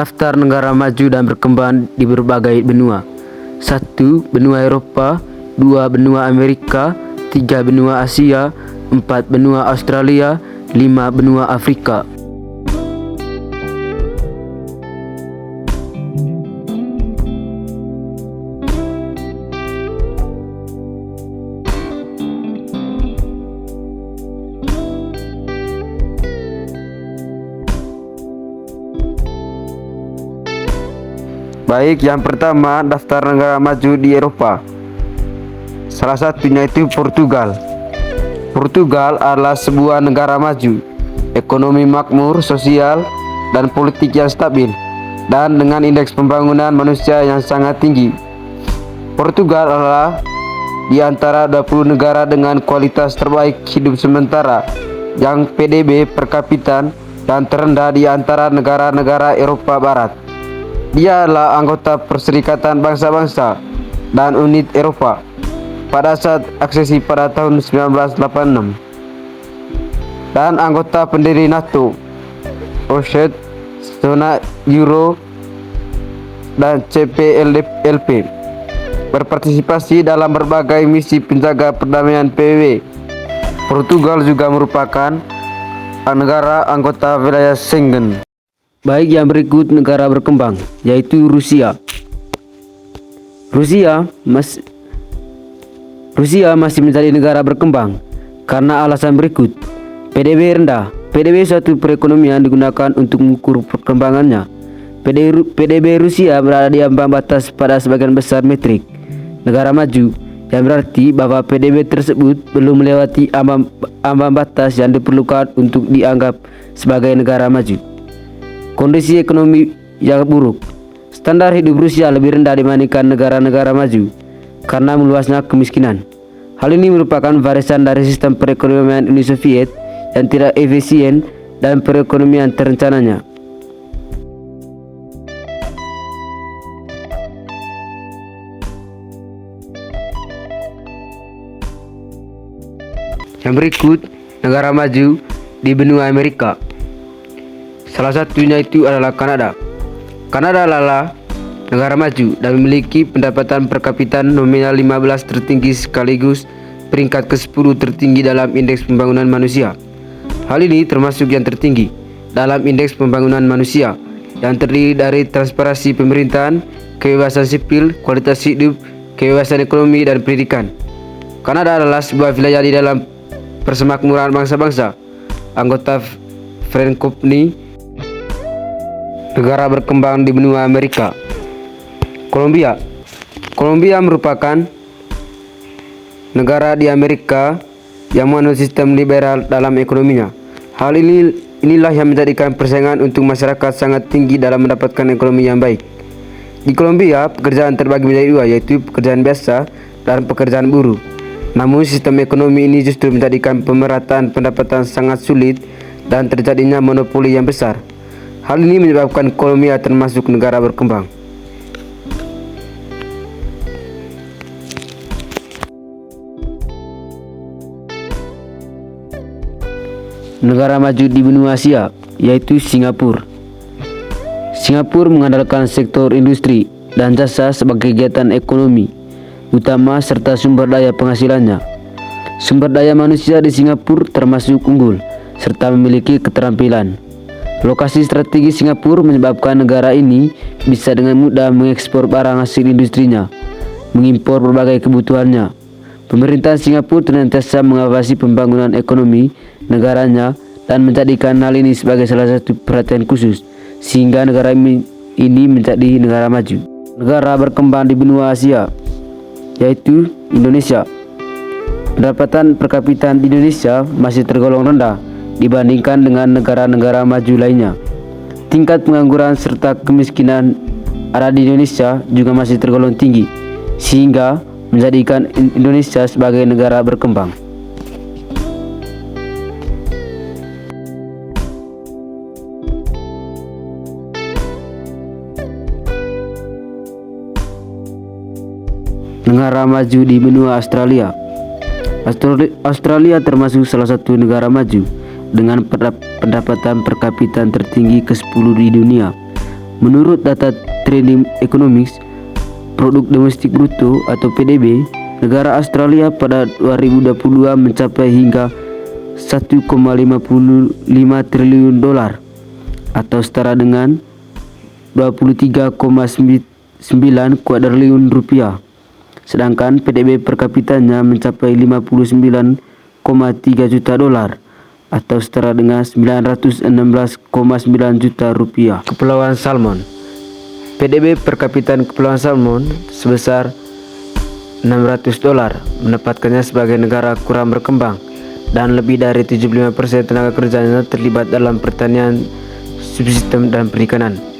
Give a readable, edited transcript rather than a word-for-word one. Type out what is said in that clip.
Daftar negara maju dan berkembang di berbagai benua. 1. Benua Eropa. 2. Benua Amerika. 3. Benua Asia. 4. Benua Australia. 5. Benua Afrika. Baik, yang pertama daftar negara maju di Eropa. Salah satunya itu Portugal. Portugal adalah sebuah negara maju, ekonomi makmur, sosial, dan politik yang stabil, dan dengan indeks pembangunan manusia yang sangat tinggi. Portugal adalah di antara 20 negara dengan kualitas terbaik hidup sementara, yang PDB per kapita dan terendah di antara negara-negara Eropa Barat. Dia adalah anggota Perserikatan Bangsa-Bangsa dan Unit Eropa pada saat aksesi pada tahun 1986 dan anggota pendiri NATO, OSCE, zona Euro, dan CPLP. Berpartisipasi dalam berbagai misi penjaga perdamaian PBB. Portugal juga merupakan negara anggota wilayah Schengen. Baik, yang berikut negara berkembang, yaitu Rusia. Rusia masih menjadi negara berkembang karena alasan berikut. PDB rendah. PDB suatu perekonomian digunakan untuk mengukur perkembangannya. PDB Rusia berada di ambang batas pada sebagian besar metrik negara maju, yang berarti bahwa PDB tersebut belum melewati ambang batas yang diperlukan untuk dianggap sebagai negara maju. Kondisi ekonomi yang buruk. Standar hidup Rusia lebih rendah dibandingkan negara-negara maju karena meluasnya kemiskinan. Hal ini merupakan warisan dari sistem perekonomian Uni Soviet yang tidak efisien dan perekonomian terencananya. Yang berikut negara maju di benua Amerika. Salah satunya itu adalah Kanada. Kanada adalah negara maju dan memiliki pendapatan per kapita nominal 15 tertinggi sekaligus peringkat ke-10 tertinggi dalam indeks pembangunan manusia. Hal ini termasuk yang tertinggi dalam indeks pembangunan manusia yang terdiri dari transparansi pemerintahan, kebebasan sipil, kualitas hidup, kebebasan ekonomi, dan pendidikan. Kanada adalah sebuah wilayah di dalam Persemakmuran Bangsa-Bangsa, anggota Francophonie, negara berkembang di benua Amerika. Kolombia. Kolombia merupakan negara di Amerika yang menganut sistem liberal dalam ekonominya. Hal inilah yang menjadikan persaingan untuk masyarakat sangat tinggi dalam mendapatkan ekonomi yang baik. Di Kolombia, pekerjaan terbagi menjadi dua, yaitu pekerjaan biasa dan pekerjaan buruh. Namun sistem ekonomi ini justru menjadikan pemerataan pendapatan sangat sulit dan terjadinya monopoli yang besar. Hal ini menyebabkan Kolombia termasuk negara berkembang. Negara maju di benua Asia, yaitu Singapura. Singapura mengandalkan sektor industri dan jasa sebagai kegiatan ekonomi utama serta sumber daya penghasilannya. Sumber daya manusia di Singapura termasuk unggul serta memiliki keterampilan. Lokasi strategis Singapura menyebabkan negara ini bisa dengan mudah mengekspor barang hasil industrinya, mengimpor berbagai kebutuhannya. Pemerintahan Singapura senantiasa mengawasi pembangunan ekonomi negaranya dan menjadikan hal ini sebagai salah satu perhatian khusus, sehingga negara ini menjadi negara maju. Negara berkembang di benua Asia, yaitu Indonesia. Pendapatan per kapita di Indonesia masih tergolong rendah dibandingkan dengan negara-negara maju lainnya. Tingkat pengangguran serta kemiskinan ada di Indonesia juga masih tergolong tinggi, sehingga menjadikan Indonesia sebagai negara berkembang. Negara maju di benua Australia. Australia termasuk salah satu negara maju dengan pendapatan per kapita tertinggi ke-10 di dunia. Menurut data Trending Economics, Produk Domestik Bruto atau PDB negara Australia pada 2022 mencapai hingga 1,55 triliun dolar atau setara dengan 23,9 kuadriliun rupiah. Sedangkan PDB per kapitanya mencapai 59,3 juta dolar atau setara dengan 916,9 juta rupiah. Kepulauan Salmon. PDB per kapita Kepulauan Salmon sebesar 600 dolar, menempatkannya sebagai negara kurang berkembang dan lebih dari 75% tenaga kerjanya terlibat dalam pertanian, subsisten dan perikanan.